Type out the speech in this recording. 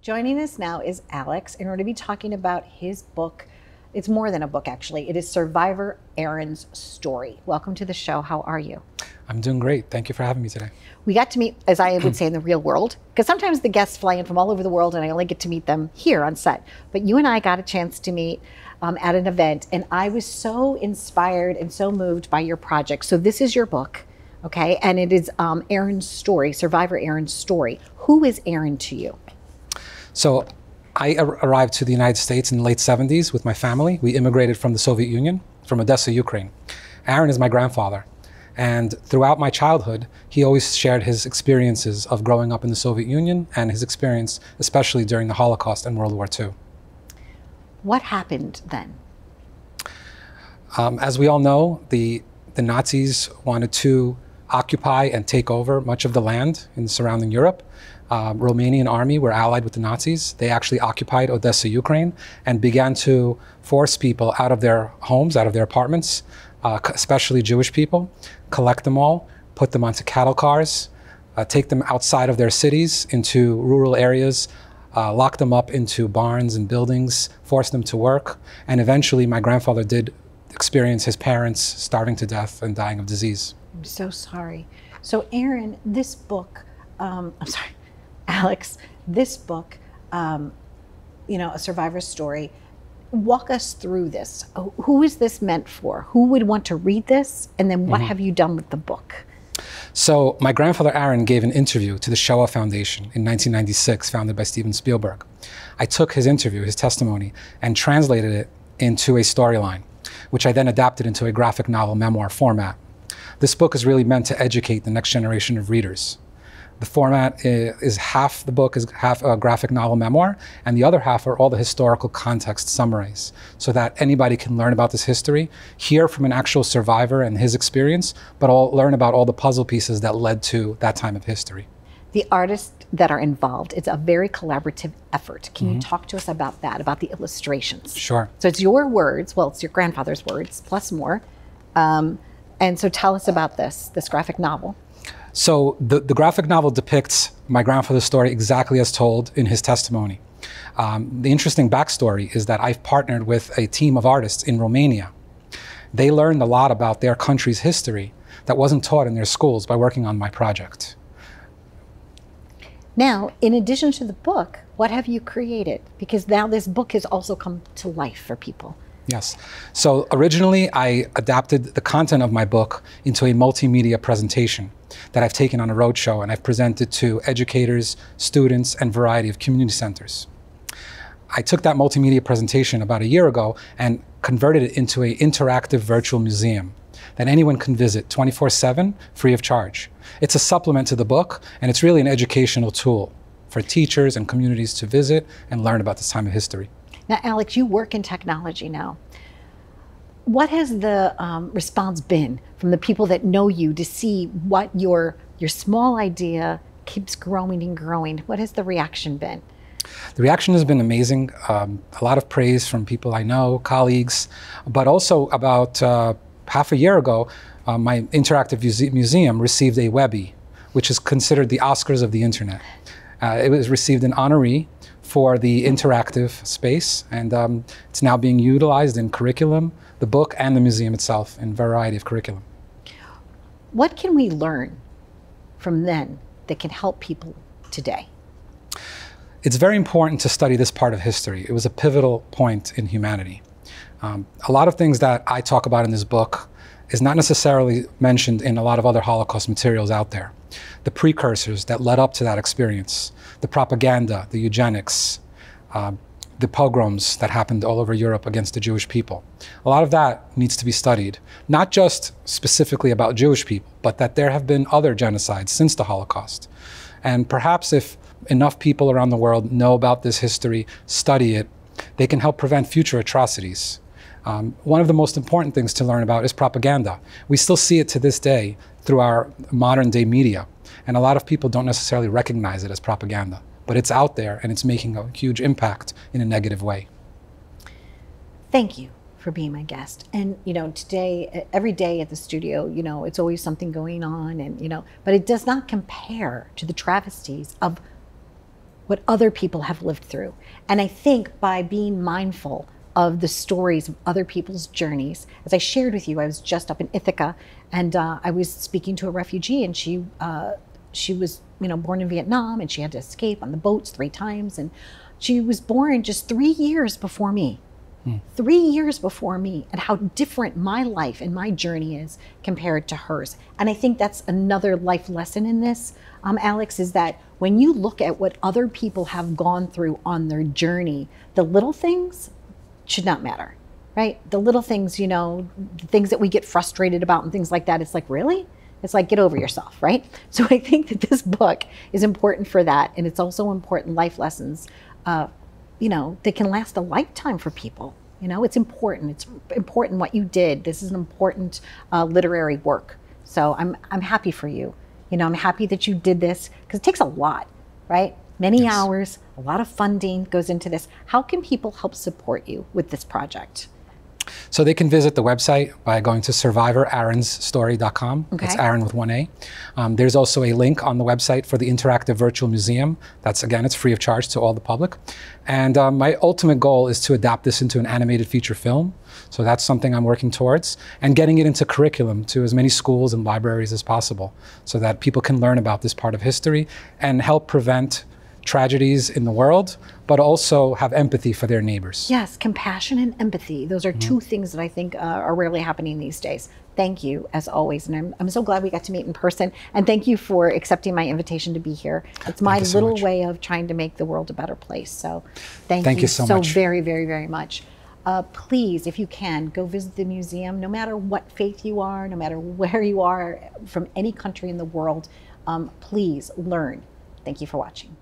Joining us now is Alex, and we're going to be talking about his book. It's more than a book, actually. It is Survivor Aron's Story. Welcome to the show. How are you? I'm doing great. Thank you for having me today. We got to meet, as I would say, in the real world, because sometimes the guests fly in from all over the world and I only get to meet them here on set. But you and I got a chance to meet at an event, and I was so inspired and so moved by your project. So this is your book, okay? And it is Aron's Story, Survivor Aron's Story. Who is Aron to you? So I arrived to the United States in the late 70s with my family. We immigrated from the Soviet Union, from Odessa, Ukraine. Aron is my grandfather. And throughout my childhood, he always shared his experiences of growing up in the Soviet Union and his experience, especially during the Holocaust and World War II. What happened then? As we all know, the Nazis wanted to occupy and take over much of the land in surrounding Europe. Romanian army were allied with the Nazis. They actually occupied Odessa, Ukraine, and began to force people out of their homes, out of their apartments, especially Jewish people, collect them all, put them onto cattle cars, take them outside of their cities into rural areas, lock them up into barns and buildings, force them to work. And eventually my grandfather did experience his parents starving to death and dying of disease. I'm so sorry. So Aron, this book, Alex, this book, A Survivor's Story, walk us through this. Who is this meant for? Who would want to read this? And then what have you done with the book? So my grandfather Aron gave an interview to the Shoah Foundation in 1996, founded by Steven Spielberg. I took his interview, his testimony, and translated it into a storyline, which I then adapted into a graphic novel memoir format. This book is really meant to educate the next generation of readers. The format is half the book is half a graphic novel memoir, and the other half are all the historical context summaries, so that anybody can learn about this history, hear from an actual survivor and his experience, but learn about all the puzzle pieces that led to that time of history. The artists that are involved, it's a very collaborative effort. Can you talk to us about that, about the illustrations? Sure. So it's your words, well, it's your grandfather's words, plus more. And so tell us about this graphic novel. So the graphic novel depicts my grandfather's story exactly as told in his testimony. The interesting backstory is that I've partnered with a team of artists in Romania. They learned a lot about their country's history that wasn't taught in their schools by working on my project. Now, in addition to the book, what have you created? Because now this book has also come to life for people. Yes. So originally, I adapted the content of my book into a multimedia presentation that I've taken on a roadshow, and I've presented to educators, students, and a variety of community centers. I took that multimedia presentation about a year ago and converted it into an interactive virtual museum that anyone can visit 24/7, free of charge. It's a supplement to the book, and it's really an educational tool for teachers and communities to visit and learn about this time of history. Now, Alex, you work in technology now. What has the response been from the people that know you to see what your small idea keeps growing and growing? What has the reaction been? The reaction has been amazing. A lot of praise from people I know, colleagues, but also about half a year ago, my interactive museum received a Webby, which is considered the Oscars of the internet. It was received an honoree for the interactive space, and it's now being utilized in curriculum, the book, and the museum itself in a variety of curriculum. What can we learn from then that can help people today? It's very important to study this part of history. It was a pivotal point in humanity. A lot of things that I talk about in this book is not necessarily mentioned in a lot of other Holocaust materials out there. The precursors that led up to that experience, the propaganda, the eugenics, the pogroms that happened all over Europe against the Jewish people. A lot of that needs to be studied, not just specifically about Jewish people, but that there have been other genocides since the Holocaust. And perhaps if enough people around the world know about this history, study it, they can help prevent future atrocities. One of the most important things to learn about is propaganda. We still see it to this day through our modern day media, and a lot of people don't necessarily recognize it as propaganda, but it's out there and it's making a huge impact in a negative way. Thank you for being my guest. And today, every day at the studio, it's always something going on, and but it does not compare to the travesties of what other people have lived through. And I think by being mindful of the stories of other people's journeys, as I shared with you, I was just up in Ithaca, and I was speaking to a refugee, and she was, born in Vietnam, and she had to escape on the boats 3 times, and she was born just 3 years before me. 3 years before me, and how different my life and my journey is compared to hers. And I think that's another life lesson in this, Alex, is that when you look at what other people have gone through on their journey, the little things should not matter, right? The little things, the things that we get frustrated about and things like that, it's like, really? It's like, get over yourself, right? So I think that this book is important for that. And it's also important life lessons, that can last a lifetime for people. It's important. It's important what you did. This is an important literary work. So I'm happy for you. I'm happy that you did this, because it takes a lot, right? Many hours, a lot of funding goes into this. How can people help support you with this project? So they can visit the website by going to survivoraronsstory.com. Okay. It's Aron with 1 A. There's also a link on the website for the interactive virtual museum. It's free of charge to all the public. And my ultimate goal is to adapt this into an animated feature film. So that's something I'm working towards, and getting it into curriculum to as many schools and libraries as possible, so that people can learn about this part of history and help prevent tragedies in the world, but also have empathy for their neighbors. Yes, compassion and empathy. Those are 2 things that I think are rarely happening these days. Thank you, as always. And I'm so glad we got to meet in person. And thank you for accepting my invitation to be here. It's my little way of trying to make the world a better place. So thank you so very, very, very much. Please, if you can, go visit the museum, no matter what faith you are, no matter where you are, from any country in the world. Please learn. Thank you for watching.